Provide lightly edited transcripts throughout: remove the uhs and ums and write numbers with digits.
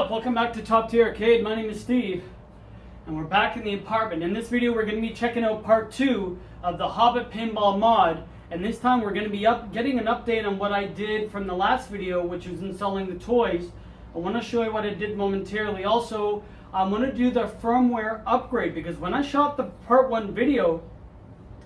up? Welcome back to Top Tier Arcade. My name is Steve, and we're back in the apartment. In this video, we're going to be checking out part 2 of the Hobbit Pinball mod, and this time we're going to be getting an update on what I did from the last video, which was installing the toys. I want to show you what I did momentarily. Also, I'm going to do the firmware upgrade, because when I shot the part 1 video,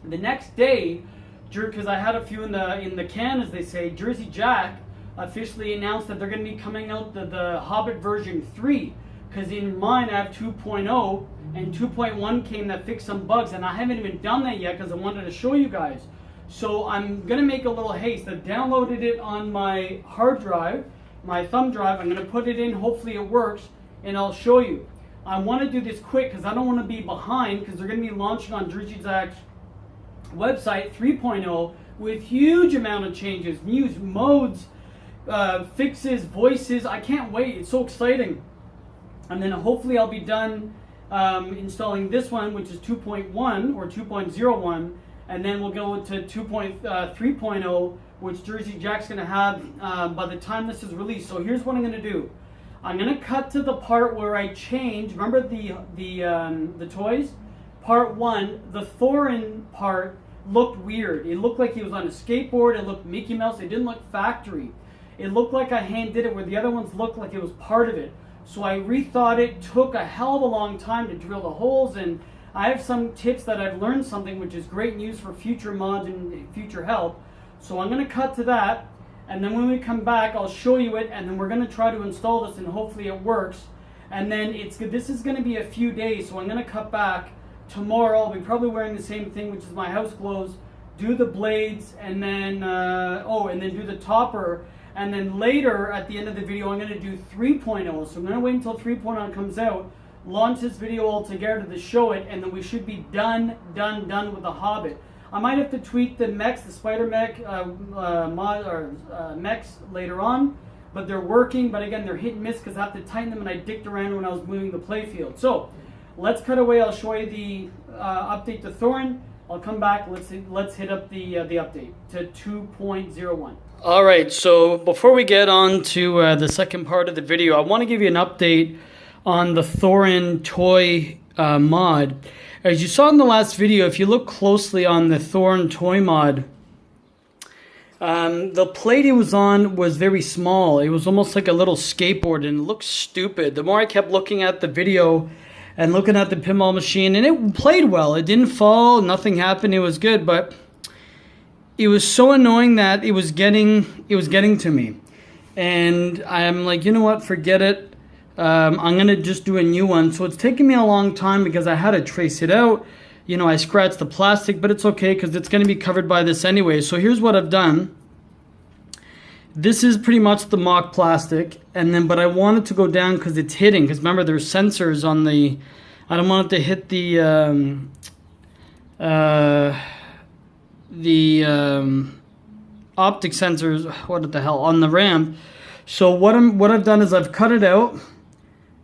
the next day, because I had a few in the can, as they say, Jersey Jack officially announced that they're going to be coming out the Hobbit version 3, because in mine I have 2.0 and 2.1 came that fixed some bugs, and I haven't even done that yet because I wanted to show you guys. So I'm going to make a little haste. I've downloaded it on my hard drive, my thumb drive. I'm going to put it in, hopefully it works, and I'll show you. I want to do this quick because I don't want to be behind, because they're going to be launching on Jersey Jack's website 3.0 with huge amount of changes, new modes, fixes, voices. I can't wait. It's so exciting. And then hopefully I'll be done installing this one, which is 2.1 or 2.01, and then we'll go to 3.0, which Jersey Jack's going to have by the time this is released. So here's what I'm going to do. I'm going to cut to the part where I change. Remember the toys? Part 1, the Thoren part looked weird. It looked like he was on a skateboard. It looked Mickey Mouse. It didn't look factory. It looked like I hand did it, where the other ones looked like it was part of it. So I rethought it. Took a hell of a long time to drill the holes, and I have some tips that I've learned something, which is great news for future mods and future help. So I'm going to cut to that, and then when we come back, I'll show you it, and then we're going to try to install this, and hopefully it works. And then this is going to be a few days, so I'm going to cut back. Tomorrow I'll be probably wearing the same thing, which is my house clothes, do the blades, and then and then do the topper. And then later, at the end of the video, I'm going to do 3.0. So I'm going to wait until 3.0 comes out, launch this video all together to show it, and then we should be done with the Hobbit. I might have to tweak the mechs, the Spider mech mechs later on, but they're working. But again, they're hit and miss because I have to tighten them, and I dicked around when I was moving the playfield. So let's cut away. I'll show you the update to Thoren. I'll come back. Let's hit up the update to 2.01. All right, so before we get on to the second part of the video, I want to give you an update on the Thoren Toy Mod. As you saw in the last video, if you look closely on the Thoren Toy Mod, the plate it was on was very small. It was almost like a little skateboard, and it looked stupid. The more I kept looking at the video and looking at the pinball machine, and it played well. It didn't fall, nothing happened, it was good, but it was so annoying that it was getting to me. And I'm like, you know what, forget it. I'm going to just do a new one. So it's taken me a long time because I had to trace it out. You know, I scratched the plastic, but it's okay because it's going to be covered by this anyway. So here's what I've done. This is pretty much the mock plastic, and then, but I want it to go down because it's hitting, because remember there's sensors on the, I don't want it to hit the optic sensors, what the hell, on the ramp. So what I've done is I've cut it out,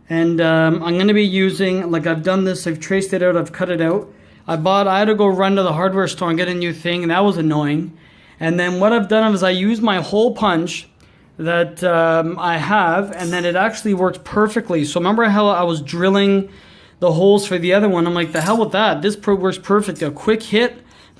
and I'm going to be using, like I've done this, I've traced it out, I've cut it out. I had to go run to the hardware store and get a new thing, and that was annoying. And then what I've done is I use my hole punch that I have, and then it actually works perfectly. So remember how I was drilling the holes for the other one? I'm like, the hell with that. This works perfect. A quick hit,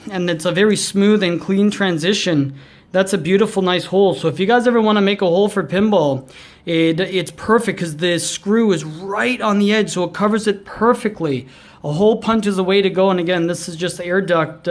and it's a very smooth and clean transition. That's a beautiful, nice hole. So if you guys ever want to make a hole for pinball, it's perfect because the screw is right on the edge, so it covers it perfectly. A hole punch is the way to go. And again, this is just air duct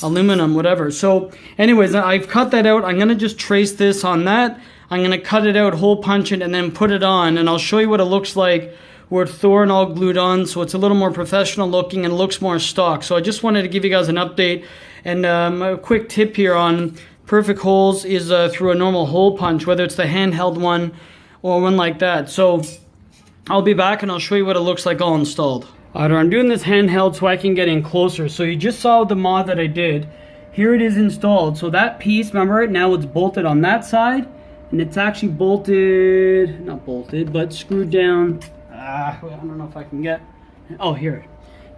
aluminum, whatever. So anyways, I've cut that out. I'm going to just trace this on that. I'm going to cut it out, hole punch it, and then put it on. And I'll show you what it looks like with Thoren all glued on, so it's a little more professional looking and looks more stock. So I just wanted to give you guys an update. And a quick tip here on perfect holes is through a normal hole punch, whether it's the handheld one or one like that. So I'll be back and I'll show you what it looks like all installed. Alright, I'm doing this handheld so I can get in closer. So you just saw the mod that I did. Here it is installed. So that piece, remember it, now it's bolted on that side. And it's actually bolted, not bolted, but screwed down. I don't know if I can get, oh, here.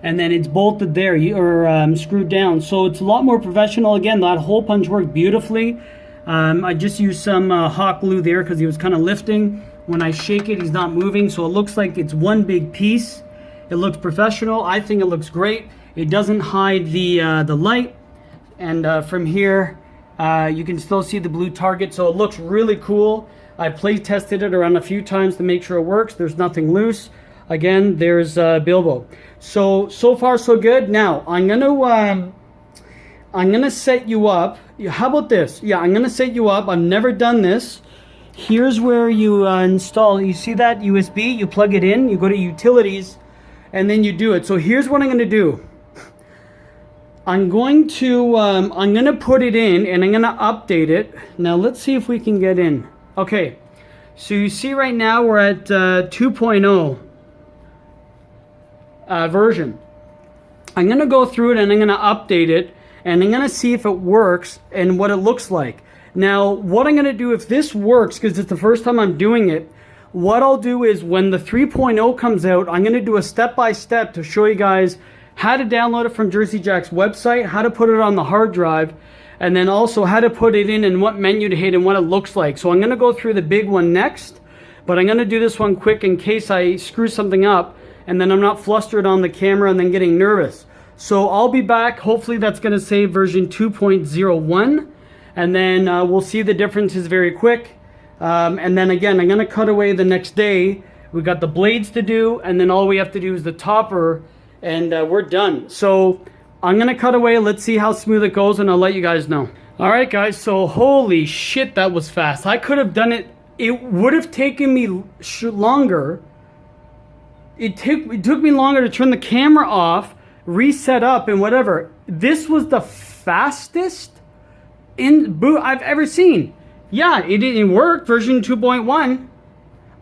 And then it's bolted there, or screwed down. So it's a lot more professional. Again, that hole punch worked beautifully. I just used some hot glue there because he was kind of lifting. When I shake it, he's not moving, so it looks like it's one big piece. It looks professional. I think it looks great. It doesn't hide the light, and from here you can still see the blue target, so it looks really cool. I play tested it around a few times to make sure it works. There's nothing loose. Again, there's Bilbo. So far so good. Now I'm gonna set you up. How about this? Yeah, I'm gonna set you up. I've never done this. Here's where you install. You see that USB? You plug it in. You go to utilities, and then you do it. So here's what I'm gonna do. I'm going to put it in, and I'm gonna update it. Now let's see if we can get in. Okay, so you see right now we're at 2.0 version. I'm gonna go through it and I'm gonna update it, and I'm gonna see if it works and what it looks like. Now, what I'm gonna do if this works, because it's the first time I'm doing it, what I'll do is when the 3.0 comes out, I'm gonna do a step-by-step to show you guys how to download it from Jersey Jack's website, how to put it on the hard drive, and then also how to put it in and what menu to hit and what it looks like. So I'm gonna go through the big one next, but I'm gonna do this one quick in case I screw something up and then I'm not flustered on the camera and then getting nervous. So I'll be back. Hopefully that's gonna say version 2.01, and then we'll see the differences very quick. And then again, I'm gonna cut away the next day. We got the blades to do, and then all we have to do is the topper, and we're done. So I'm gonna cut away. Let's see how smooth it goes, and I'll let you guys know. All right, guys. So holy shit, that was fast. I could have done it. It would have taken me longer. It took me longer to turn the camera off, reset up, and whatever. This was the fastest I've ever seen. Yeah, it worked. Version 2.1.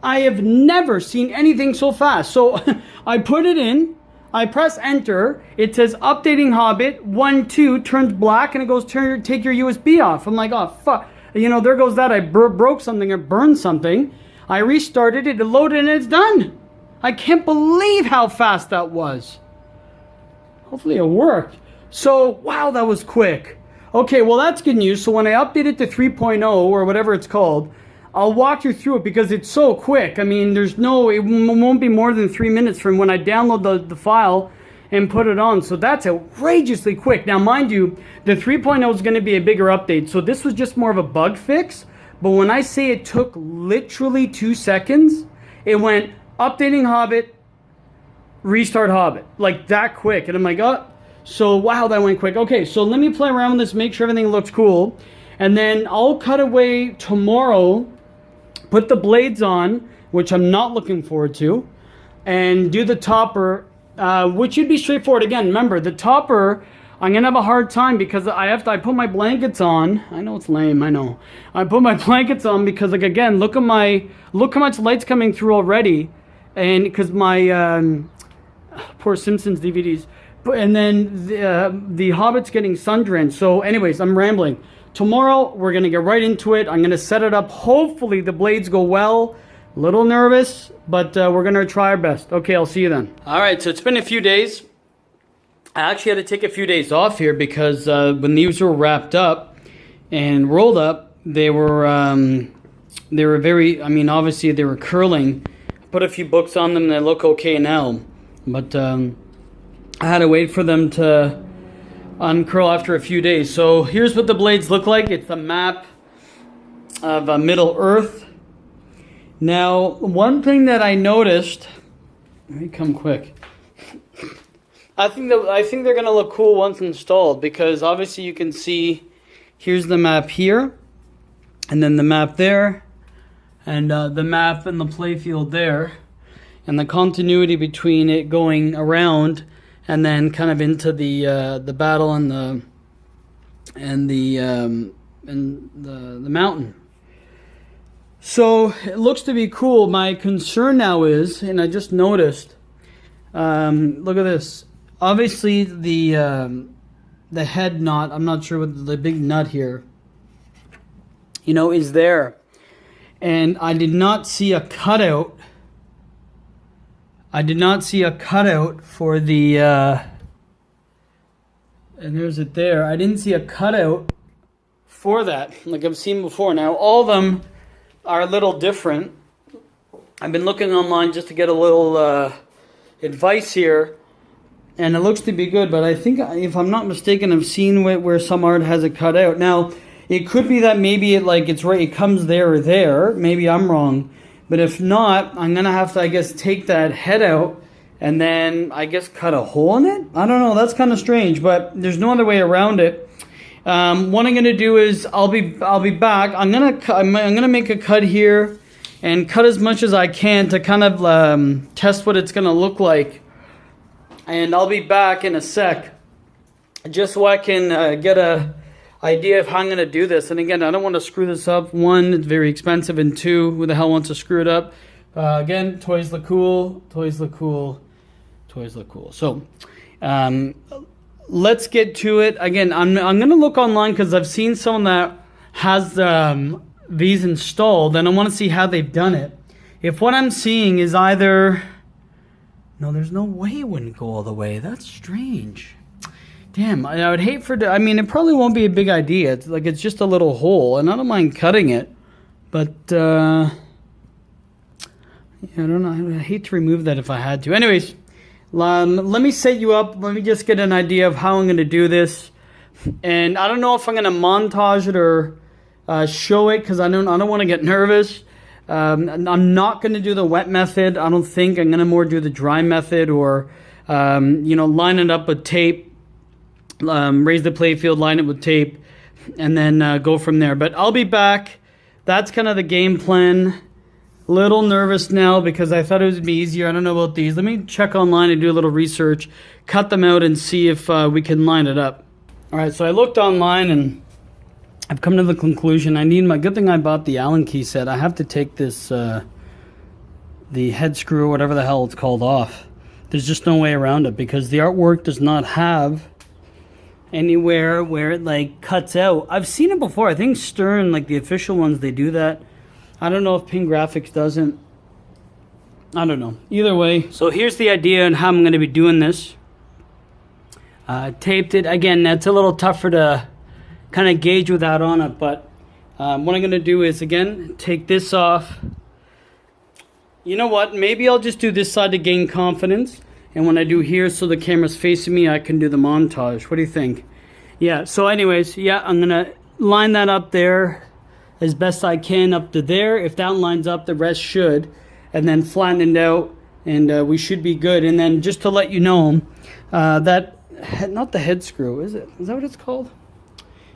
I have never seen anything so fast. So I put it in. I press enter. It says updating Hobbit 1.2, turns black, and it goes take your USB off. I'm like, oh fuck, you know, there goes that. I broke something or burned something. I restarted it, it loaded, and it's done. I can't believe how fast that was. Hopefully it worked. So wow, that was quick. Okay, well that's good news. So when I update it to 3.0 or whatever it's called, I'll walk you through it because it's so quick. I mean, it won't be more than 3 minutes from when I download the file and put it on. So that's outrageously quick. Now, mind you, the 3.0 is going to be a bigger update. So this was just more of a bug fix. But when I say it took literally 2 seconds, it went updating Hobbit, restart Hobbit. Like that quick. And I'm like, oh, so wow, that went quick. Okay, so let me play around with this, make sure everything looks cool. And then I'll cut away tomorrow, put the blades on, which I'm not looking forward to, and do the topper, which should be straightforward. Again, remember, the topper, I'm going to have a hard time because I put my blankets on. I know it's lame, I know. I put my blankets on because, like, again, look how much light's coming through already. And because my poor Simpsons DVDs. And then the Hobbit's getting sun-drenched. So anyways, I'm rambling. Tomorrow, we're going to get right into it. I'm going to set it up. Hopefully, the blades go well. A little nervous, but we're going to try our best. Okay, I'll see you then. All right, so it's been a few days. I actually had to take a few days off here because when these were wrapped up and rolled up, they were very, I mean, obviously they were curling. I put a few books on them and they look okay now. But I had to wait for them to uncurl after a few days. So here's what the blades look like. It's a map of Middle Earth. Now, one thing that I noticed, let me come quick. I think they're gonna look cool once installed because obviously you can see here's the map here, and then the map there, and the map and the playfield there, and the continuity between it going around and then kind of into the battle and the mountain. So it looks to be cool. My concern now is, and I just noticed, look at this. Obviously the head knot, I'm not sure what the big nut here, you know, is there. And I did not see a cutout. I did not see a cutout for the, and there's it there. I didn't see a cutout for that, like I've seen before. Now, all of them are a little different. I've been looking online just to get a little advice here, and it looks to be good, but I think, if I'm not mistaken, I've seen where some art has it cut out. Now, it could be that maybe it comes there or there. Maybe I'm wrong. But if not, I'm going to have to, I guess, take that head out and then, I guess, cut a hole in it? I don't know. That's kind of strange, but there's no other way around it. What I'm going to do is I'll be back. I'm going to make a cut here and cut as much as I can to kind of test what it's going to look like. And I'll be back in a sec just so I can get a idea of how I'm going to do this. And again, I don't want to screw this up. One, it's very expensive, and two, who the hell wants to screw it up? Again, toys look cool, toys look cool, toys look cool. So let's get to it. Again, I'm going to look online because I've seen someone that has these installed, and I want to see how they've done it. If what I'm seeing is either... No, there's no way it wouldn't go all the way. That's strange. Damn, I would hate for... I mean, it probably won't be a big idea. It's just a little hole, and I don't mind cutting it. But, yeah, I don't know. I'd hate to remove that if I had to. Anyways, let me set you up. Let me just get an idea of how I'm going to do this. And I don't know if I'm going to montage it or show it, because I don't want to get nervous. I'm not going to do the wet method. I don't think. I'm going to more do the dry method, or, line it up with tape. Raise the play field, line it with tape, and then go from there. But I'll be back. That's kind of the game plan. Little nervous now because I thought it would be easier. I don't know about these. Let me check online and do a little research, cut them out, and see if we can line it up. All right, so I looked online and I've come to the conclusion I need good thing I bought the Allen key set. I have to take this, the head screw, whatever the hell it's called, off. There's just no way around it because the artwork does not have anywhere where it cuts out. I've seen it before. I think Stern, the official ones, they do that. I don't know if Ping Graphics doesn't. I don't know. Either way, so here's the idea on how I'm going to be doing this. Taped it. Again, that's a little tougher to kind of gauge without on it, but what I'm going to do is, again, take this off. You know what? Maybe I'll just do this side to gain confidence. And when I do here, so the camera's facing me, I can do the montage. What do you think? Yeah, so anyways, yeah, I'm going to line that up there as best I can up to there. If that lines up, the rest should. And then flatten it out, and we should be good. And then just to let you know, that, not the head screw, is it? Is that what it's called?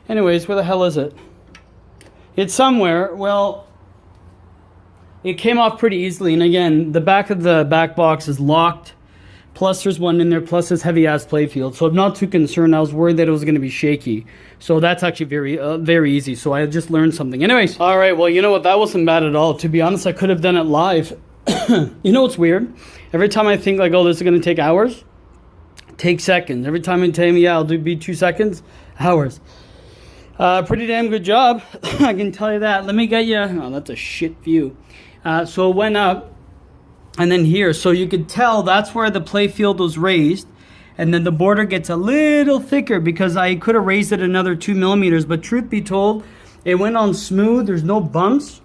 Anyways, where the hell is it? It's somewhere. Well, it came off pretty easily. And again, the back of the back box is locked. Plus there's one in there, plus this heavy ass playfield. So I'm not too concerned. I was worried that it was going to be shaky. So that's actually very easy. So I just learned something. Anyways, all right, well, you know what? That wasn't bad at all. To be honest, I could have done it live. You know what's weird? Every time I think oh, this is going to take hours, take seconds. Every time I tell me, yeah, I'll be 2 seconds, hours. Pretty damn good job. I can tell you that. Let me get you. Oh, that's a shit view. So it went up. And then here, so you could tell that's where the playfield was raised. And then the border gets a little thicker because I could have raised it another 2 millimeters. But truth be told, it went on smooth. There's no bumps.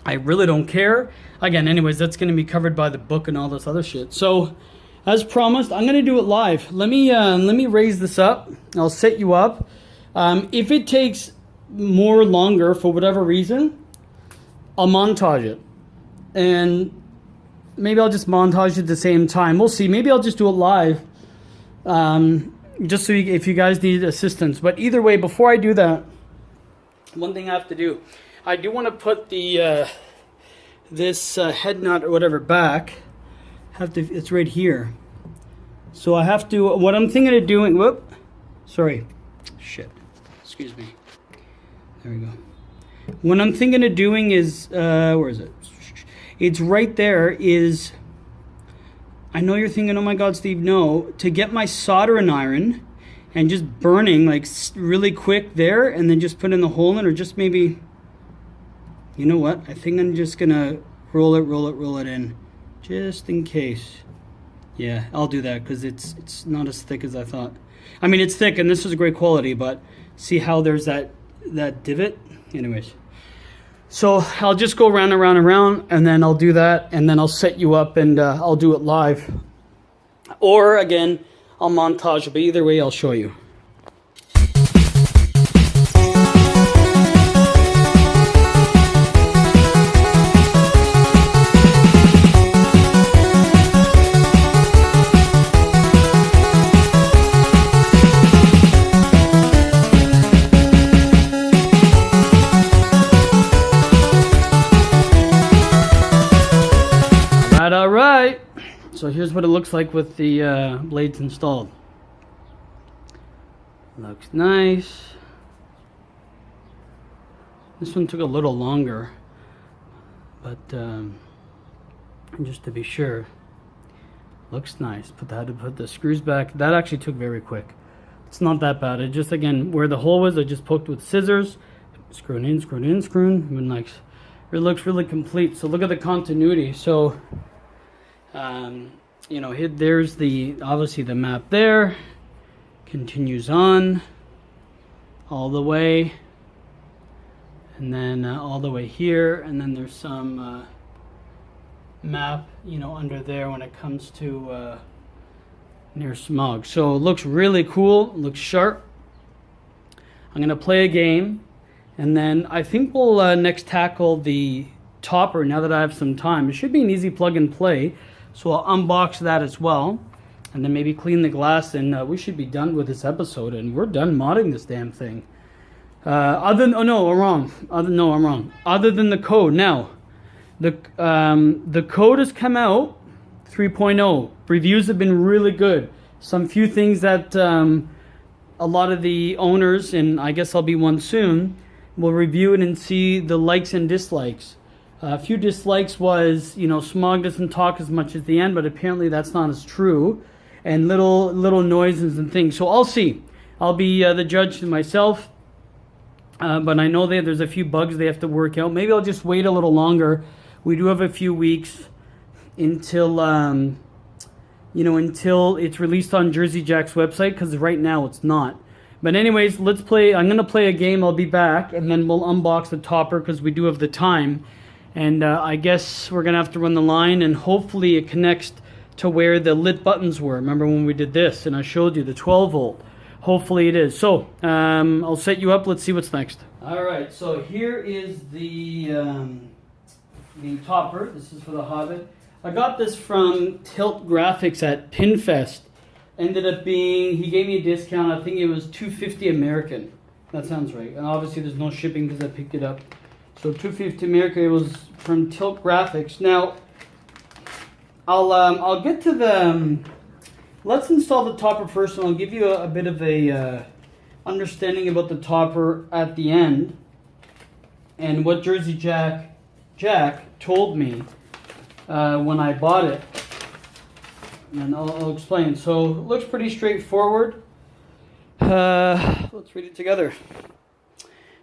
I really don't care. Again, anyways, that's going to be covered by the book and all this other shit. So, as promised, I'm going to do it live. Let me raise this up. I'll set you up. If it takes longer for whatever reason, I'll montage it. And maybe I'll just montage at the same time. We'll see. Maybe I'll just do it live. Just so if you guys need assistance. But either way, before I do that, one thing I have to do. I do want to put the this head nut or whatever back. It's right here. So I have to, what I'm thinking of doing, sorry. Shit. Excuse me. There we go. What I'm thinking of doing is, where is it? It's right there is, I know you're thinking, oh my God, Steve, no. To get my soldering iron and just burning really quick there and then just put in the hole in, or just maybe, you know what? I think I'm just going to roll it in just in case. Yeah, I'll do that because it's not as thick as I thought. I mean, it's thick and this is great quality, but see how there's that divot? Anyways. So I'll just go round and round and round, and then I'll do that, and then I'll set you up, and I'll do it live. Or again, I'll montage it, but either way I'll show you. All right, so here's what it looks like with the blades installed. Looks nice. This one took a little longer, but just to be sure, looks nice. Put the screws back. That actually took very quick. It's not that bad. It just, again, where the hole was, I just poked with scissors, screwing in, screwing in, screwing. And like, it looks really complete. So look at the continuity. So. You know, there's obviously the map there, continues on all the way, and then all the way here, and then there's some map, you know, under there when it comes to near smog. So it looks really cool, it looks sharp. I'm gonna play a game, and then I think we'll next tackle the topper now that I have some time. It should be an easy plug and play. So I'll unbox that as well, and then maybe clean the glass, and we should be done with this episode, and we're done modding this damn thing. I'm wrong. Other than the code. Now, the code has come out, 3.0. Reviews have been really good. Some few things that a lot of the owners, and I guess I'll be one soon, will review it and see the likes and dislikes. A few dislikes was, you know, Smog doesn't talk as much at the end, but apparently that's not as true. And little noises and things. So I'll see. I'll be the judge to myself. But I know there's a few bugs they have to work out. Maybe I'll just wait a little longer. We do have a few weeks until, until it's released on Jersey Jack's website, because right now it's not. But anyways, let's play. I'm going to play a game. I'll be back, and then we'll unbox the topper because we do have the time. And I guess we're going to have to run the line, and hopefully it connects to where the lit buttons were. Remember when we did this and I showed you the 12 volt? Hopefully it is. So I'll set you up. Let's see what's next. All right, so here is the topper. This is for the Hobbit. I got this from Tilt Graphics at Pinfest. Ended up being, he gave me a discount. I think it was $250 American. That sounds right. And obviously there's no shipping because I picked it up. So $250 American, it was from Tilt Graphics. Now, I'll get to the, let's install the topper first, and I'll give you a bit of a understanding about the topper at the end, and what Jersey Jack told me when I bought it, and I'll explain. So it looks pretty straightforward. Let's read it together.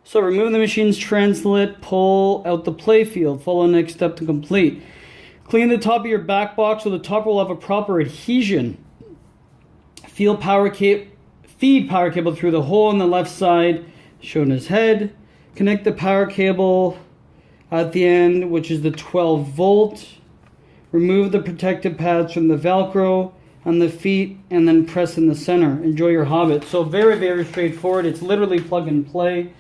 So remove the machine's translit, pull out the playfield, follow the next step to complete. Clean the top of your back box so the topper will have a proper adhesion. Feed power cable through the hole on the left side, shown as head. Connect the power cable at the end, which is the 12 volt. Remove the protective pads from the Velcro on the feet, and then press in the center. Enjoy your Hobbit. So very, very straightforward. It's literally plug and play.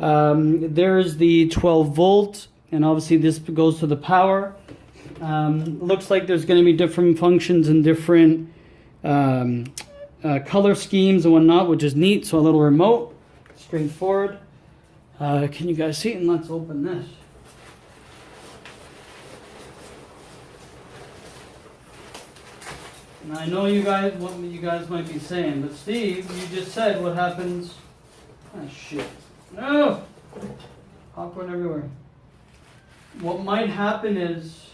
There's the 12 volt, and obviously this goes to the power. Looks like there's going to be different functions and different color schemes and whatnot, which is neat. So a little remote, straightforward. Can you guys see it? And let's open this. And I know what you guys might be saying, but Steve, you just said what happens. Ah, shit. No! Popcorn everywhere. What might happen is,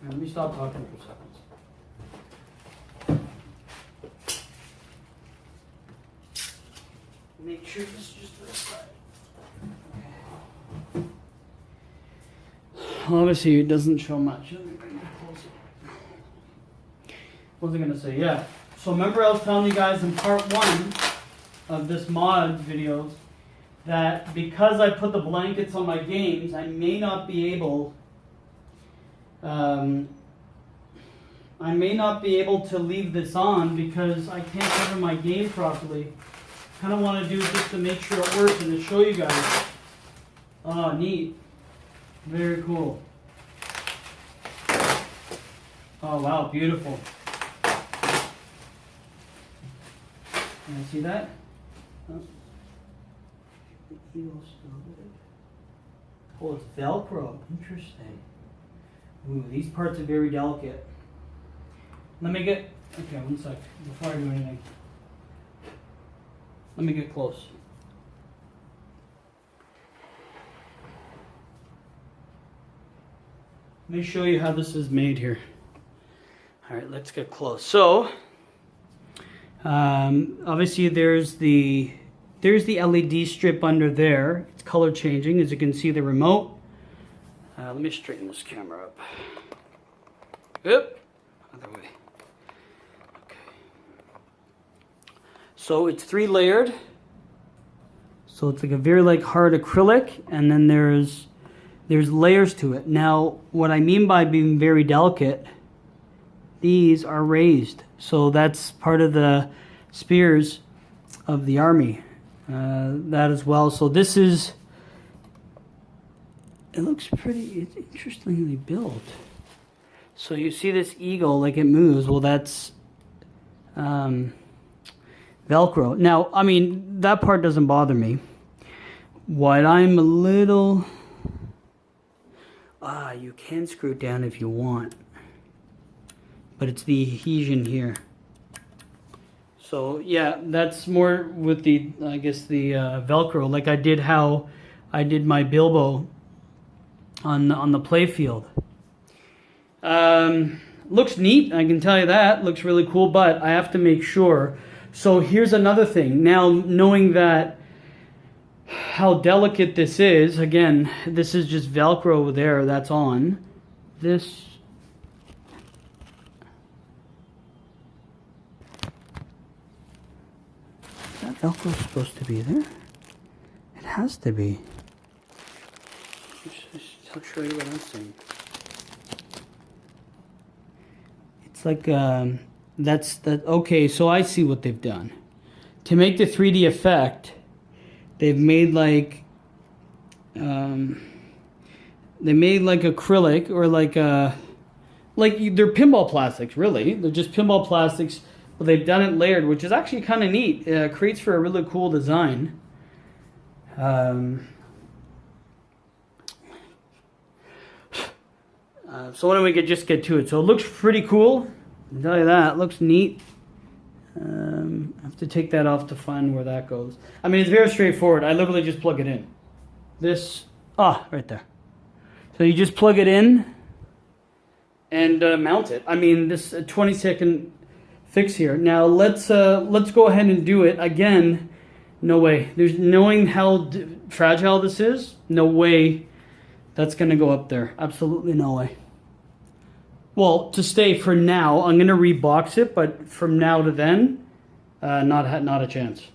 let me stop talking for seconds. Make sure this is just this side. Okay. Obviously, it doesn't show much. Let me bring it closer. What was I going to say? Yeah. So remember I was telling you guys in part 1 of this mod videos that because I put the blankets on my games, I may not be able to leave this on because I can't cover my game properly. Kind of want to do it just to make sure it works and to show you guys. Oh, neat. Very cool. Oh, wow, beautiful. Can you see that? Oh. The eagle's still good. Oh, it's Velcro. Interesting. Ooh, these parts are very delicate. Let me get, okay, one sec, before I do anything. Let me get close. Let me show you how this is made here. All right, let's get close. So, obviously there's the LED strip under there. It's color changing, as you can see the remote. Let me straighten this camera up. Yep, other way. Okay. So it's 3 layered. So it's like a very hard acrylic, and then there's layers to it. Now, what I mean by being very delicate, these are raised. So that's part of the spears of the army. That as well. So this is, it looks pretty, it's interestingly built. So you see this eagle, like it moves. Well, that's Velcro. Now, I mean, that part doesn't bother me. What I'm a little, you can screw it down if you want, but it's the adhesion here. So yeah, that's more with the, I guess, the Velcro, like I did how I did my Bilbo on the play field. Looks neat, I can tell you that. Looks really cool, but I have to make sure. So here's another thing. Now, knowing that how delicate this is, again, this is just Velcro there, that's on. This, is that Velcro supposed to be there? It has to be. I'll show you what I'm saying. It's like, okay, so I see what they've done. To make the 3D effect, they've made like acrylic, or like they're pinball plastics, really. They're just pinball plastics, but they've done it layered, which is actually kind of neat. It creates for a really cool design. So why don't we just get to it? So it looks pretty cool. I'll tell you that. It looks neat. I have to take that off to find where that goes. I mean, it's very straightforward. I literally just plug it in. This, right there. So you just plug it in and mount it. I mean, this 20-second fix here. Now let's go ahead and do it again. No way. There's, knowing how fragile this is, no way that's gonna go up there. Absolutely no way. Well, to stay for now, I'm gonna rebox it, but from now to then, not a chance.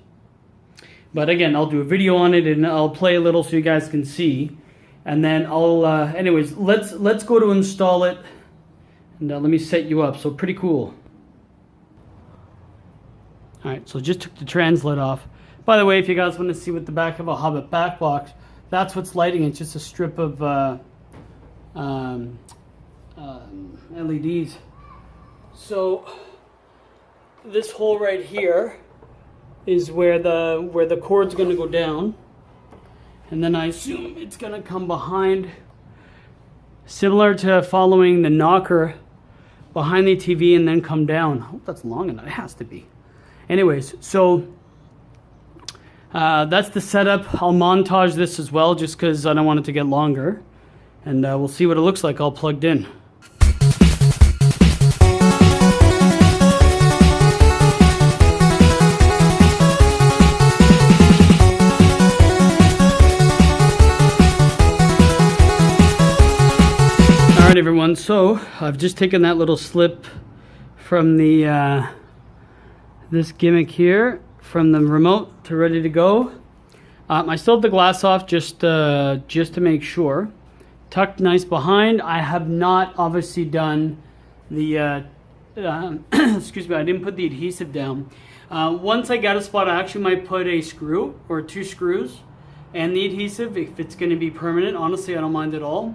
But again, I'll do a video on it and I'll play a little so you guys can see, and then I'll. Anyways, let's go to install it, and let me set you up. So pretty cool. All right, so just took the translate off. By the way, if you guys want to see what the back of a Hobbit back box, that's what's lighting. It's just a strip of LEDs. So this hole right here is where the cord's going to go down, and then I assume it's going to come behind, similar to following the knocker behind the TV and then come down. I hope that's long enough. It has to be. Anyways, so that's the setup. I'll montage this as well, just because I don't want it to get longer, and we'll see what it looks like all plugged in. Alright everyone, so I've just taken that little slip from the this gimmick here, from the remote to ready to go. I still have the glass off just to make sure. Tucked nice behind. I have not obviously done the, excuse me, I didn't put the adhesive down. Once I got a spot, I actually might put a screw or 2 screws and the adhesive if it's going to be permanent. Honestly, I don't mind at all.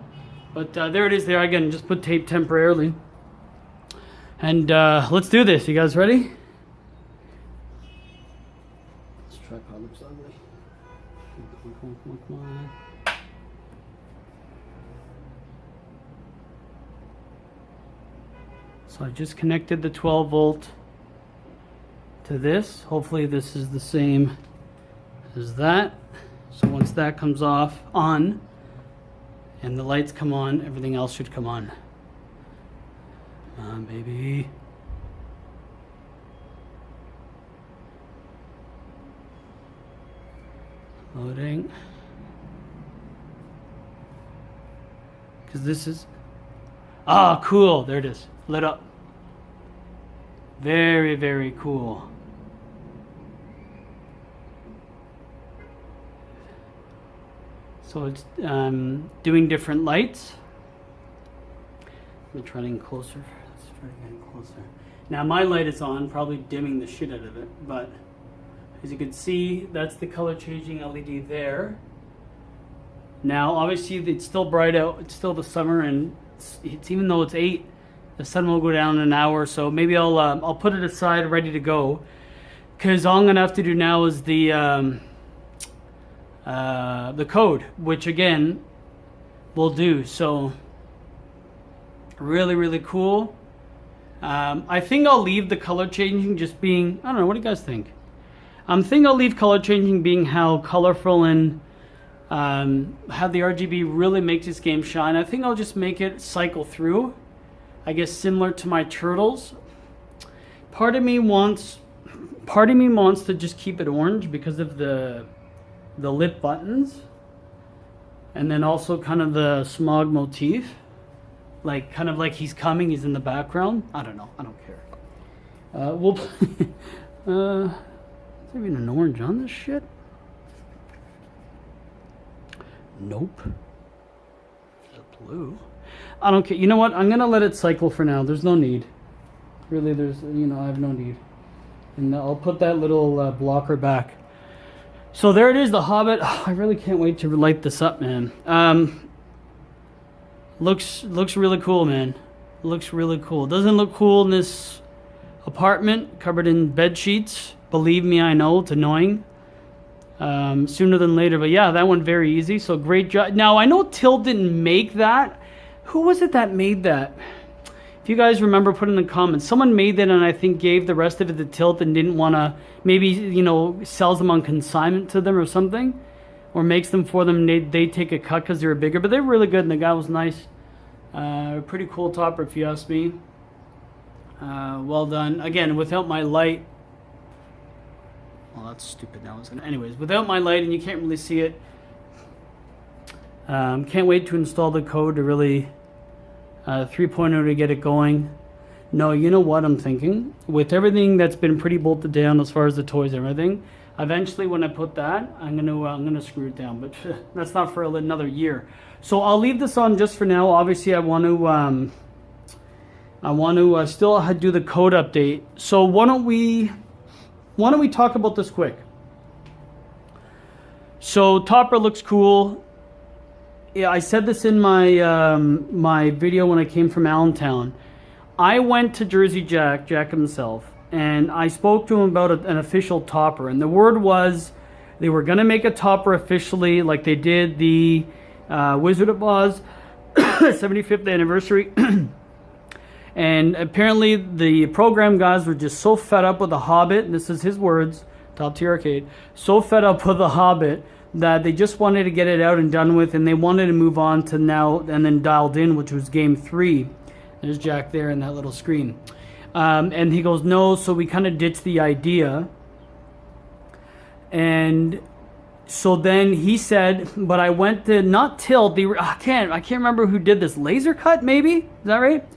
But there it is there. Again, just put tape temporarily. And let's do this. You guys ready? This tripod looks ugly. Come on. So I just connected the 12 volt to this. Hopefully this is the same as that. So once that comes on and the lights come on, everything else should come on. Come on, baby. Loading. Because this is... Ah, cool. There it is. Lit up. Very, very cool. So it's doing different lights. Let me try to get closer. Let's try to get closer. Now my light is on, probably dimming the shit out of it, but as you can see, that's the color changing LED there. Now obviously it's still bright out, it's still the summer, and it's even though it's 8, the sun will go down in an hour or so. Maybe I'll put it aside ready to go, because all I'm gonna have to do now is the code, which again will do. So really, really cool. I think I'll leave the color changing just being, I don't know, what do you guys think? I think I'll leave color changing being how colorful and how the RGB really makes this game shine. I think I'll just make it cycle through, I guess similar to my turtles. Part of me wants to just keep it orange because of the lit buttons, and then also kind of the smog motif, like kind of like he's coming, he's in the background. I don't know, I don't care. We'll is there even an orange on this shit? Nope. There's a blue. I don't care. You know what? I'm gonna let it cycle for now. There's no need. Really, there's, you know, I have no need. And I'll put that little blocker back. So there it is, the Hobbit. Oh, I really can't wait to light this up, man. Looks really cool, man. Looks really cool. Doesn't look cool in this apartment covered in bed sheets. Believe me, I know it's annoying. Sooner than later, but yeah, that went very easy. So great job. Now I know Till didn't make that. Who was it that made that? If you guys remember, put in the comments. Someone made that and I think gave the rest of it to Tilt and didn't want to, maybe, you know, sells them on consignment to them or something, or makes them for them. They take a cut because they're bigger, but they're really good and the guy was nice. Pretty cool topper if you ask me. Well done. Again, without my light. Well, that's stupid now, isn't it? Anyways, without my light and you can't really see it. Can't wait to install the code to really 3.0 to get it going. No, you know what I'm thinking? With everything that's been pretty bolted down as far as the toys and everything, eventually when I put that, I'm gonna screw it down, but that's not for another year. So I'll leave this on just for now. Obviously, I want to still do the code update. So why don't we talk about this quick? So topper looks cool. Yeah, I said this in my my video when I came from Allentown. I went to Jersey Jack himself, and I spoke to him about an official topper. And the word was they were going to make a topper officially, like they did the Wizard of Oz 75th anniversary. And apparently the program guys were just so fed up with the Hobbit, and this is his words, Top Tier Arcade, so fed up with the Hobbit that they just wanted to get it out and done with, and they wanted to move on to now and then Dialed In, which was game 3. There's Jack there in that little screen. And he goes, no, so we kind of ditched the idea. And so then he said, but I went to, not Tilt, I can't remember who did this, Laser Cut maybe? Is that right?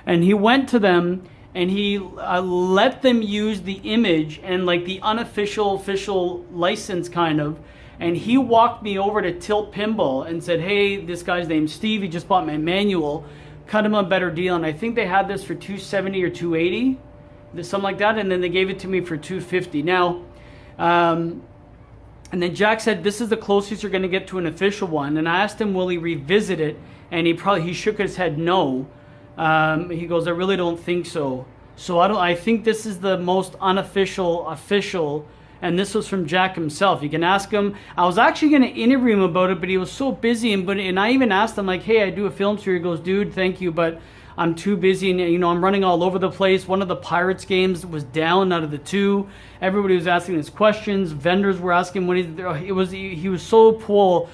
And he went to them and he let them use the image and like the unofficial, official license kind of, and he walked me over to Tilt Pinball and said, hey, this guy's named Steve, he just bought my manual, cut him a better deal, and I think they had this for $270 or $280, something like that, and then they gave it to me for $250. Now, and then Jack said, this is the closest you're going to get to an official one, and I asked him, will he revisit it, and he shook his head no. He goes, I really don't think so. So I think this is the most unofficial official, and this was from Jack himself. You can ask him. I was actually going to interview him about it, but he was so busy, and I even asked him, like, hey, I do a film series. He goes, dude, thank you, but I'm too busy, and you know, I'm running all over the place. One of the Pirates games was down out of the two. Everybody was asking us questions. Vendors were asking when he was so pull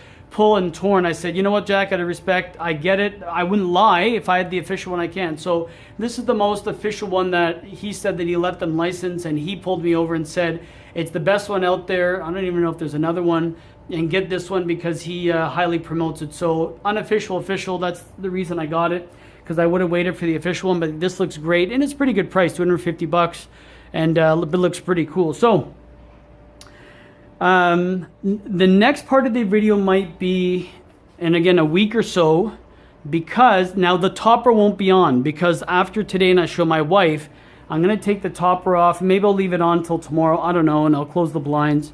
and torn. I said, you know what, Jack, out of respect, I get it. I wouldn't lie. If I had the official one, I can. So this is the most official one that he said that he let them license, and he pulled me over and said, it's the best one out there. I don't even know if there's another one, and get this one because he highly promotes it. So unofficial, official, that's the reason I got it, because I would have waited for the official one, but this looks great, and it's pretty good price, $250, and it looks pretty cool. So the next part of the video might be, and again, a week or so, because now the topper won't be on, because after today and I show my wife, I'm going to take the topper off. Maybe I'll leave it on till tomorrow, I don't know, and I'll close the blinds,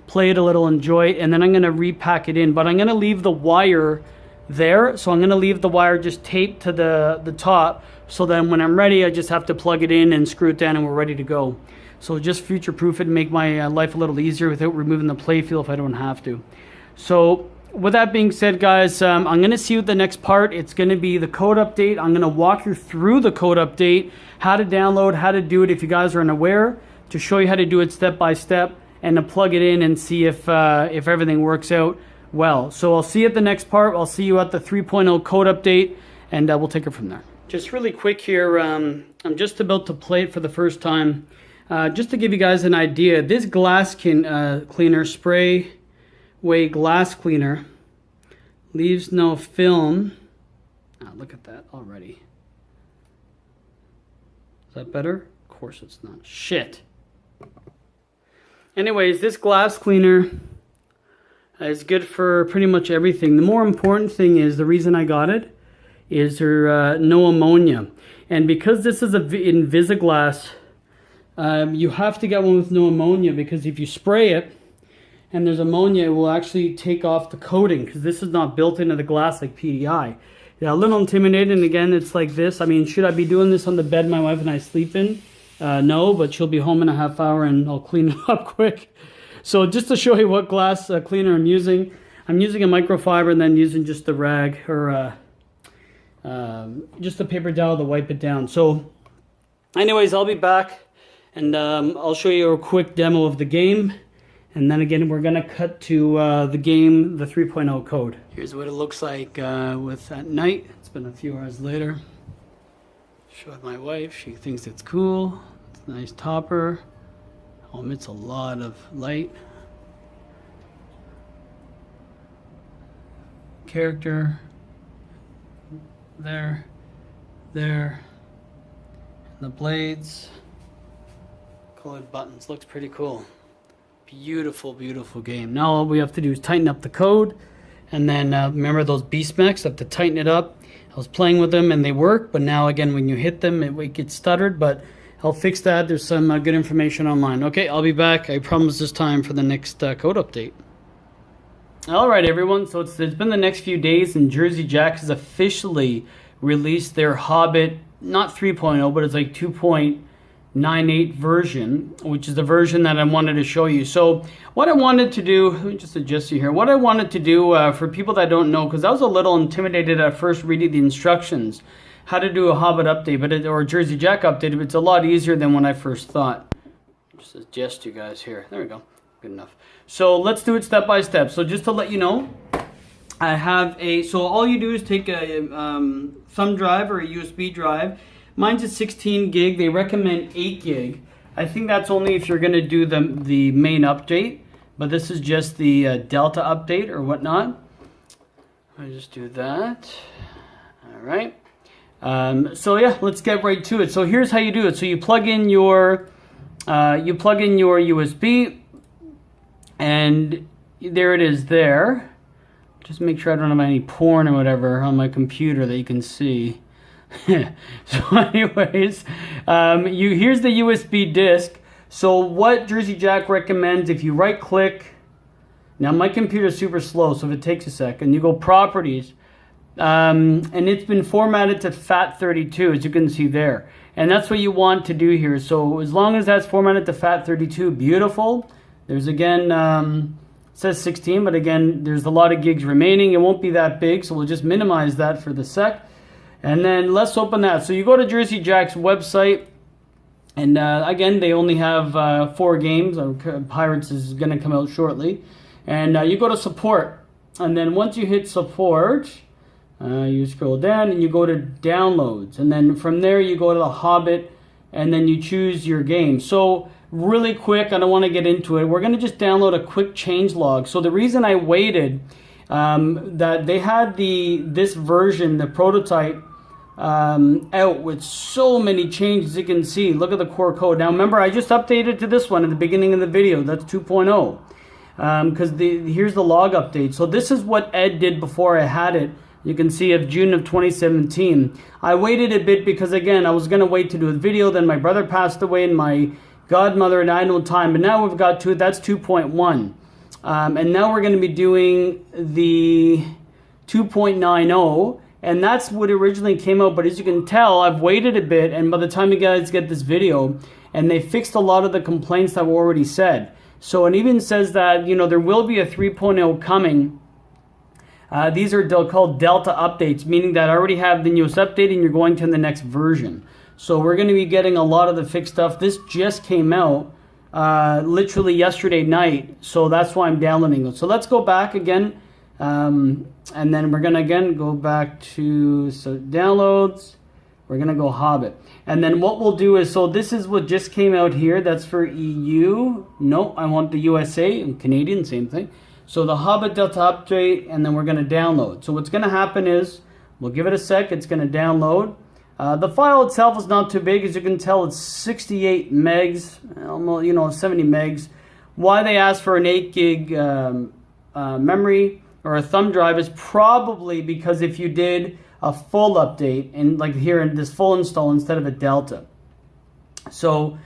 play it a little, enjoy it, and then I'm going to repack it in, but I'm going to leave the wire there. So I'm going to leave the wire just taped to the top, so then when I'm ready, I just have to plug it in and screw it down and we're ready to go. So just future-proof it and make my life a little easier without removing the playfield if I don't have to. So with that being said, guys, I'm going to see you at the next part. It's going to be the code update. I'm going to walk you through the code update, how to download, how to do it if you guys are unaware, to show you how to do it step by step, and to plug it in and see if everything works out well. So I'll see you at the next part. I'll see you at the 3.0 code update, and we'll take it from there. Just really quick here, I'm just about to play it for the first time. Just to give you guys an idea, this glass cleaner, spray way glass cleaner, leaves no film. Look at that already. Is that better? Of course it's not. Shit. Anyways, this glass cleaner is good for pretty much everything. The more important thing is, the reason I got it, is there no ammonia. And because this is in Visaglass, you have to get one with no ammonia, because if you spray it and there's ammonia, it will actually take off the coating, because this is not built into the glass like PDI. Yeah, a little intimidating. And again, it's like this. I mean, should I be doing this on the bed my wife and I sleep in? No, but she'll be home in a half hour and I'll clean it up quick. So just to show you what glass cleaner I'm using a microfiber and then using just the rag, or just a paper towel to wipe it down. So anyways, I'll be back, and I'll show you a quick demo of the game, and then again we're gonna cut to the game, the 3.0 code. Here's what it looks like with at night. It's been a few hours later. Showed my wife, she thinks it's cool. It's a nice topper. Emits a lot of light. Character there, and the blades, colored buttons. Looks pretty cool. Beautiful, beautiful game. Now all we have to do is tighten up the code, and then remember those beast mechs, have to tighten it up. I was playing with them and they work, but now again when you hit them it gets stuttered, but I'll fix that. There's some good information online. Okay, I'll be back. I promise this time for the next code update. Alright everyone, so it's been the next few days, and Jersey Jack has officially released their Hobbit, not 3.0, but it's like 2.98 version, which is the version that I wanted to show you. So what I wanted to do, let me just adjust you here. What I wanted to do for people that don't know, because I was a little intimidated at first reading the instructions, how to do a Hobbit update, or a Jersey Jack update, but it's a lot easier than when I first thought. Just adjust you guys here. There we go. Good enough. So let's do it step by step. So just to let you know, I have so all you do is take a thumb drive or a USB drive. Mine's a 16 gig. They recommend 8 gig. I think that's only if you're going to do the main update, but this is just the Delta update or whatnot. I just do that. All right. So yeah, let's get right to it. So here's how you do it. So you plug in your USB, and there it is there. Just make sure I don't have any porn or whatever on my computer that you can see. So anyways, here's the USB disc. So what Jersey Jack recommends, if you right click, now my computer is super slow, so if it takes a second, you go properties, and it's been formatted to FAT32, as you can see there. And that's what you want to do here. So as long as that's formatted to FAT32, beautiful. There's again, it says 16, but again, there's a lot of gigs remaining. It won't be that big, so we'll just minimize that for the sec. And then let's open that. So you go to Jersey Jack's website, and again, they only have 4 games. Pirates is going to come out shortly. And you go to support. And then once you hit support, you scroll down and you go to downloads. And then from there, you go to the Hobbit, and then you choose your game. So really quick, I don't want to get into it. We're going to just download a quick changelog. So the reason I waited, that they had this version, the prototype, out with so many changes. You can see, look at the core code. Now remember, I just updated to this one at the beginning of the video. That's 2.0, because here's the log update. So this is what Ed did before I had it. You can see of June of 2017. I waited a bit because again, I was going to wait to do a video. Then my brother passed away and my godmother and I had no time. But now we've got that's 2.1. And now we're going to be doing the 2.90. And that's what originally came out, but as you can tell, I've waited a bit, and by the time you guys get this video, and they fixed a lot of the complaints that were already said. So it even says that, there will be a 3.0 coming. These are called Delta updates, meaning that I already have the newest update and you're going to the next version. So we're going to be getting a lot of the fixed stuff. This just came out literally yesterday night, so that's why I'm downloading it. So let's go back again. And then we're going to again go back to downloads. We're going to go Hobbit. And then what we'll do is, so this is what just came out here. That's for EU. No, I want the USA and Canadian, same thing. So the Hobbit Delta update, and then we're going to download. So what's going to happen is, we'll give it a sec. It's going to download. The file itself is not too big. As you can tell, it's 68 megs, almost, 70 megs. Why they asked for an 8 gig memory or a thumb drive is probably because if you did a full update, and like here in this full install instead of a Delta. So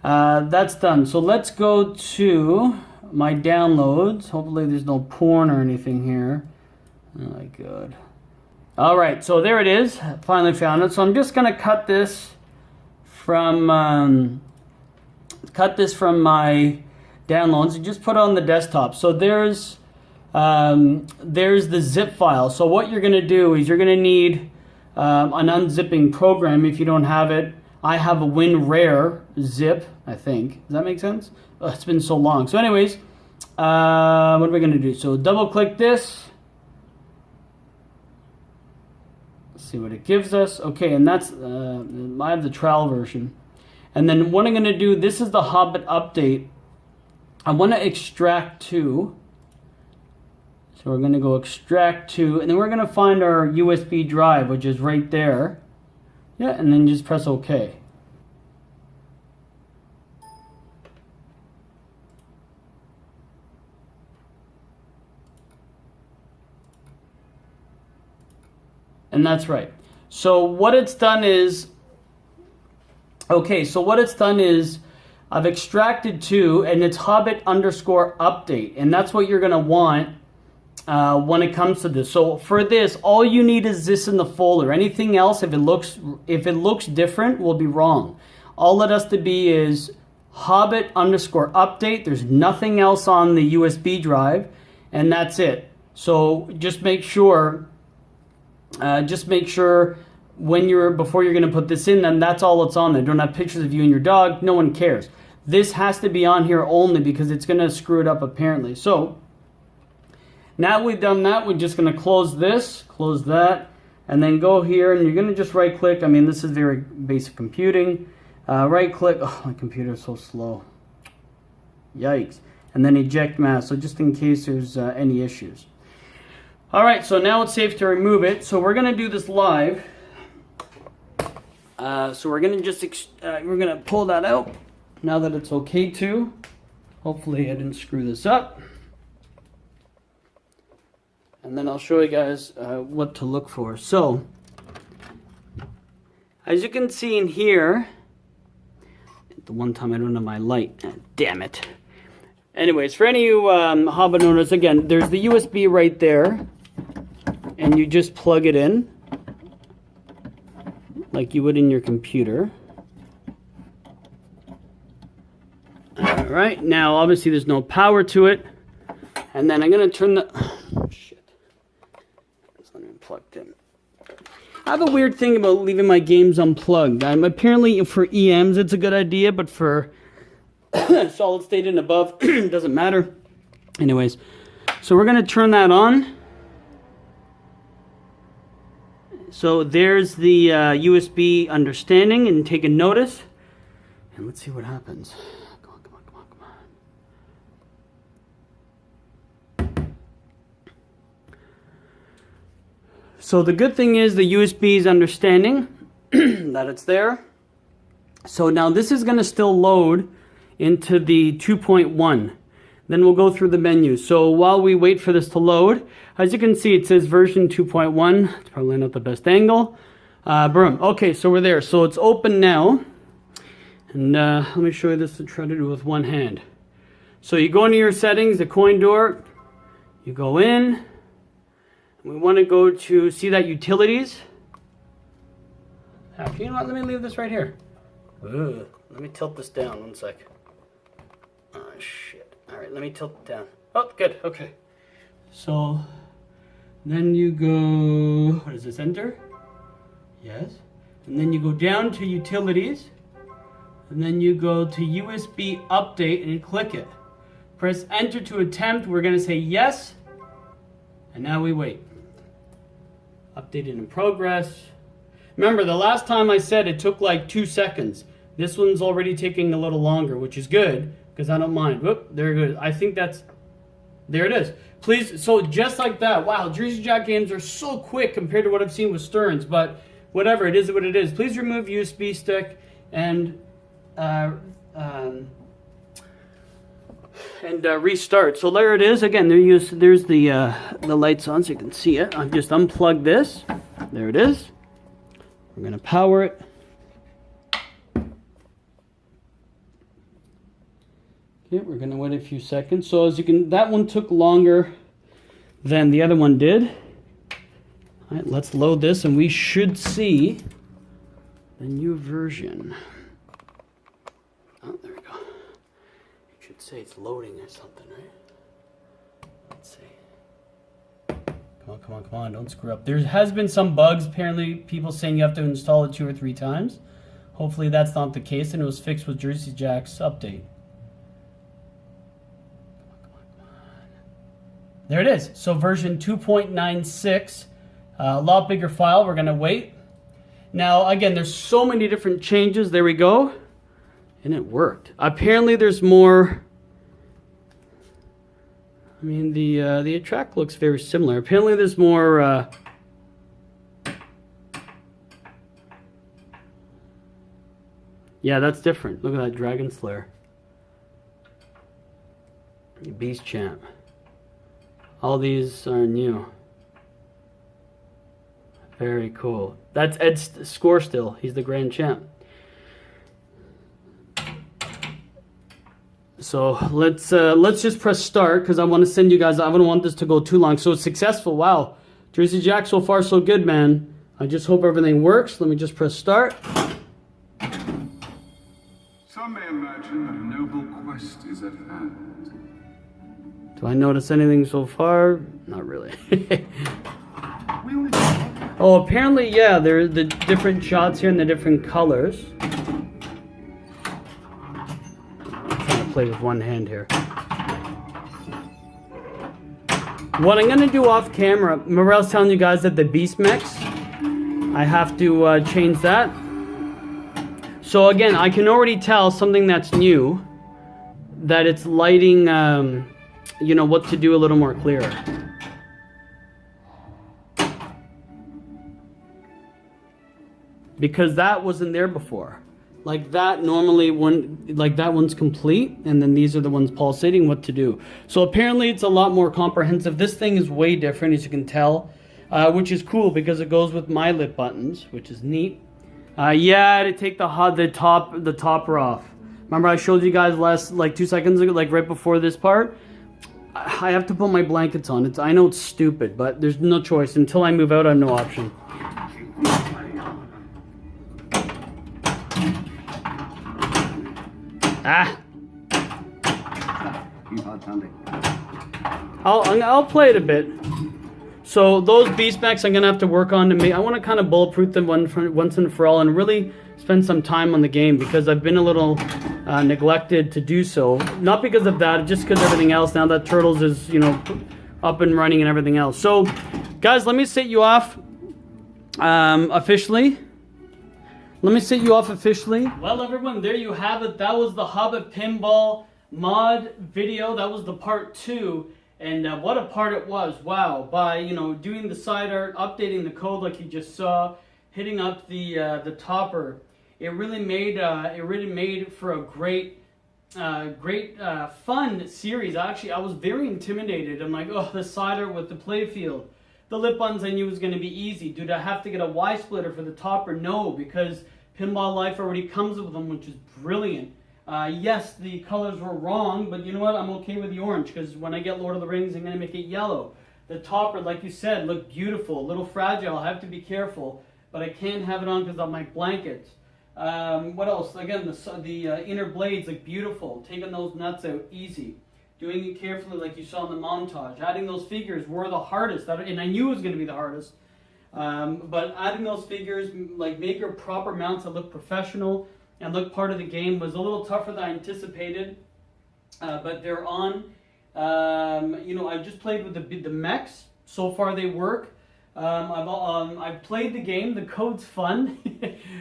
that's done. So let's go to my downloads. Hopefully there's no porn or anything here. Oh my god. All right, so there it is. Finally found it. So I'm just going to cut this from my downloads and just put it on the desktop. So there's the zip file. So what you're going to do is you're going to need an unzipping program if you don't have it. I have a WinRare zip, I think. Does that make sense? Oh, it's been so long. So anyways, what are we going to do? So double click this. Let's see what it gives us. Okay, and that's, I have the trial version. And then what I'm going to do, this is the Hobbit update. I want to extract to. So we're going to go extract to, and then we're going to find our USB drive, which is right there. Yeah, and then just press OK. And that's right. So what it's done is, I've extracted to, and it's Hobbit _update, and that's what you're going to want when it comes to this. So for this, all you need is this in the folder. Anything else, if it looks different, will be wrong. All it has to be is Hobbit _update. There's nothing else on the USB drive, and that's it. So just make sure before you're going to put this in, then that's all it's on there. Don't have pictures of you and your dog. No one cares. This has to be on here only because it's going to screw it up apparently. So now we've done that, we're just going to close this, close that, and then go here, and you're going to just right click. I mean, this is very basic computing. Right click. Oh, my computer is so slow. Yikes. And then eject mask, so just in case there's any issues. All right, so now it's safe to remove it. So we're going to do this live. So we're going to just we're going to pull that out now that it's okay to. Hopefully I didn't screw this up. and then I'll show you guys what to look for. So, as you can see in here, the one time I don't have my light, damn it. Anyways, for any of you Hobbit owners, again, there's the USB right there, and you just plug it in like you would in your computer. All right, now obviously there's no power to it, and then I'm gonna turn the shit. It's not even plugged in. I have a weird thing about leaving my games unplugged. Apparently for EMs it's a good idea, but for solid state and above, it doesn't matter. Anyways, so we're gonna turn that on. So there's the USB understanding and take a notice. And let's see what happens. Come on, come on, come on, come on. So the good thing is the USB is understanding that it's there. So now this is gonna still load into the 2.1. Then we'll go through the menu. So while we wait for this to load, as you can see, it says version 2.1. It's probably not the best angle. Boom. Okay, so we're there. So it's open now. And let me show you this to try to do with one hand. So you go into your settings, the coin door. You go in. We want to go to, see that utilities. Actually, you know what? Let me leave this right here. Ugh. Let me tilt this down 1 sec. Oh, shit. All right, let me tilt it down. Oh, good, okay. So, then you go, what is this, enter? Yes. And then you go down to utilities, and then you go to USB update and click it. Press enter to attempt, we're gonna say yes, and now we wait. Updated in progress. Remember, the last time I said it took like 2 seconds. This one's already taking a little longer, which is good, because I don't mind. Whoop, there it goes. I think that's, there it is. Please, so just like that. Wow, Jersey Jack games are so quick compared to what I've seen with Stearns, but whatever, it is what it is. Please remove USB stick and restart. So there it is. Again, there's the lights on so you can see it. I've just unplugged this. There it is. We're gonna power it. Okay, we're gonna wait a few seconds. So as you can, that one took longer than the other one did. All right, let's load this and we should see the new version. Oh, there we go. It should say it's loading or something, right? Let's see. Come on, come on, come on, don't screw up. There has been some bugs, apparently people saying you have to install it 2 or 3 times. Hopefully that's not the case and it was fixed with Jersey Jack's update. There it is. So version 2.96, a lot bigger file. We're gonna wait. Now again, there's so many different changes. There we go, and it worked. Apparently, there's more. I mean, the track looks very similar. Apparently, there's more. Yeah, that's different. Look at that Dragon Slayer, Beast Champ. All these are new. Very cool. That's Ed's score still. He's the grand champ. So let's just press start because I want to send you guys. I don't want this to go too long. So it's successful. Wow, Jersey Jack so far so good, man. I just hope everything works. Let me just press start. Some may imagine that a noble quest is at hand. Do I notice anything so far? Not really. Oh, apparently, yeah, there are the different shots here and the different colors. I'm trying to play with one hand here. What I'm going to do off camera, remember I was telling you guys that the Beast Mechs, I have to change that. So again, I can already tell something that's new, that it's lighting... you know what to do a little more clearer. Because that wasn't there before. like that. Normally like that one's complete, and then these are the ones pulsating. What to do? So apparently it's a lot more comprehensive. This thing is way different, as you can tell, which is cool because it goes with my lip buttons, which is neat. Yeah, to take the topper off. Remember I showed you guys like 2 seconds ago, like right before this part. I have to put my blankets on. I know it's stupid, but there's no choice. Until I move out, I have no option. Ah. I'll play it a bit. So those beast mechs I'm gonna have to work on to make. I want to kind of bulletproof them once and for all, and really spend some time on the game because I've been a little neglected to do so. Not because of that, just because everything else. Now that Turtles is, you know, up and running and everything else. So, guys, let me set you off officially. Let me set you off officially. Well, everyone, there you have it. That was the Hobbit Pinball mod video. That was the part 2. And what a part it was. Wow. By, you know, doing the side art, updating the code like you just saw, hitting up the topper, it really made for a great fun series. Actually, I was very intimidated. I'm like, oh, the side art with the playfield. The lip buttons I knew was going to be easy. Dude, I have to get a Y splitter for the topper? No, because Pinball Life already comes with them, which is brilliant. Yes, the colors were wrong, but you know what? I'm okay with the orange, because when I get Lord of the Rings, I'm going to make it yellow. The topper, like you said, looked beautiful. A little fragile. I have to be careful, but I can't have it on because of my blankets. What else? Again, the inner blades look beautiful. Taking those nuts out, easy. Doing it carefully like you saw in the montage. Adding those figures were the hardest, and I knew it was going to be the hardest. But adding those figures, like make your proper mounts that look professional and look part of the game, was a little tougher than I anticipated. But they're on. You know, I've just played with the mechs. So far they work. I've played the game. The code's fun.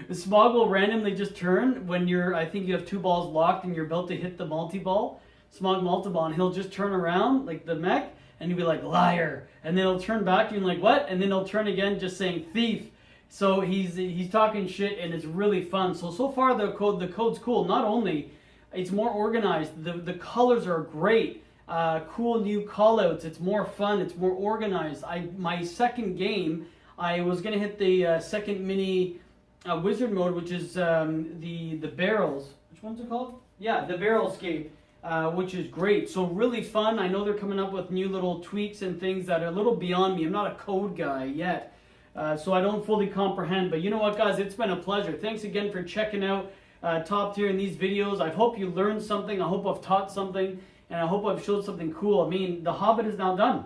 The Smog will randomly just turn when I think you have 2 balls locked and you're about to hit the multi-ball. Smog multi-ball, and he'll just turn around like the mech and he'll be like, liar, and then he'll turn back to you and like, what? And then he'll turn again just saying thief. So he's talking shit, and it's really fun. So far the code's cool. Not only it's more organized, the colors are great. Cool new callouts. It's more fun. It's more organized. My second game, I was gonna hit the second mini wizard mode, which is the barrels. Which one's it called? Yeah, the barrel escape, which is great. So really fun. I know they're coming up with new little tweaks and things that are a little beyond me. I'm not a code guy yet, so I don't fully comprehend. But you know what, guys? It's been a pleasure. Thanks again for checking out Top Tier in these videos. I hope you learned something. I hope I've taught something. And I hope I've showed something cool. I mean, The Hobbit is now done.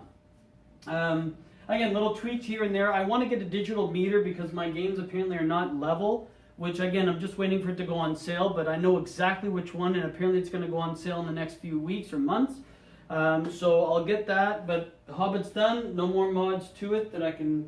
Again, little tweaks here and there. I want to get a digital meter because my games apparently are not level, which again, I'm just waiting for it to go on sale, but I know exactly which one, and apparently it's going to go on sale in the next few weeks or months. So I'll get that, but The Hobbit's done. No more mods to it that I can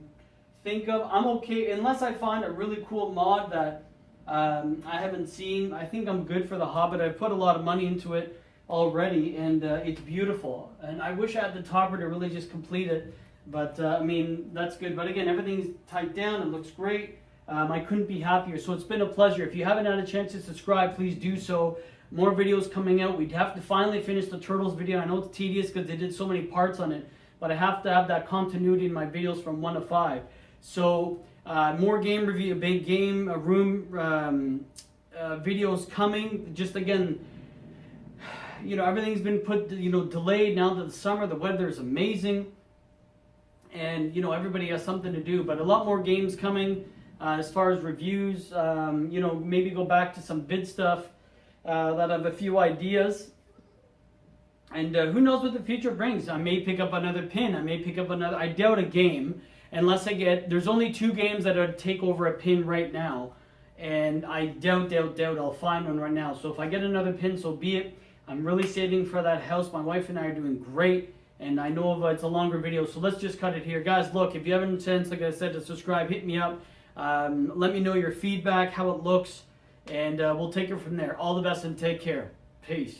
think of. I'm okay, unless I find a really cool mod that I haven't seen. I think I'm good for The Hobbit. I've put a lot of money into it already, and it's beautiful, and I wish I had the topper to really just complete it, but I mean, that's good. But again, everything's tight down. It looks great. I couldn't be happier. So it's been a pleasure. If you haven't had a chance to subscribe, please do so. More videos coming out. We'd have to finally finish the Turtles video. I know it's tedious because they did so many parts on it, but I have to have that continuity in my videos from 1 to 5. So more game review, big game room videos coming. Just again, you know, everything's been put, you know, delayed now to the summer. The weather is amazing, and you know, everybody has something to do. But a lot more games coming as far as reviews. You know, maybe go back to some vid stuff that have a few ideas. And who knows what the future brings? I may pick up another pin. I may pick up another. I doubt a game unless I get. There's only 2 games that would take over a pin right now, and I doubt I'll find one right now. So if I get another pin, so be it. I'm really saving for that house. My wife and I are doing great, and I know it's a longer video, so let's just cut it here. Guys, look, if you haven't a chance, like I said, to subscribe, hit me up. Let me know your feedback, how it looks, and we'll take it from there. All the best and take care. Peace.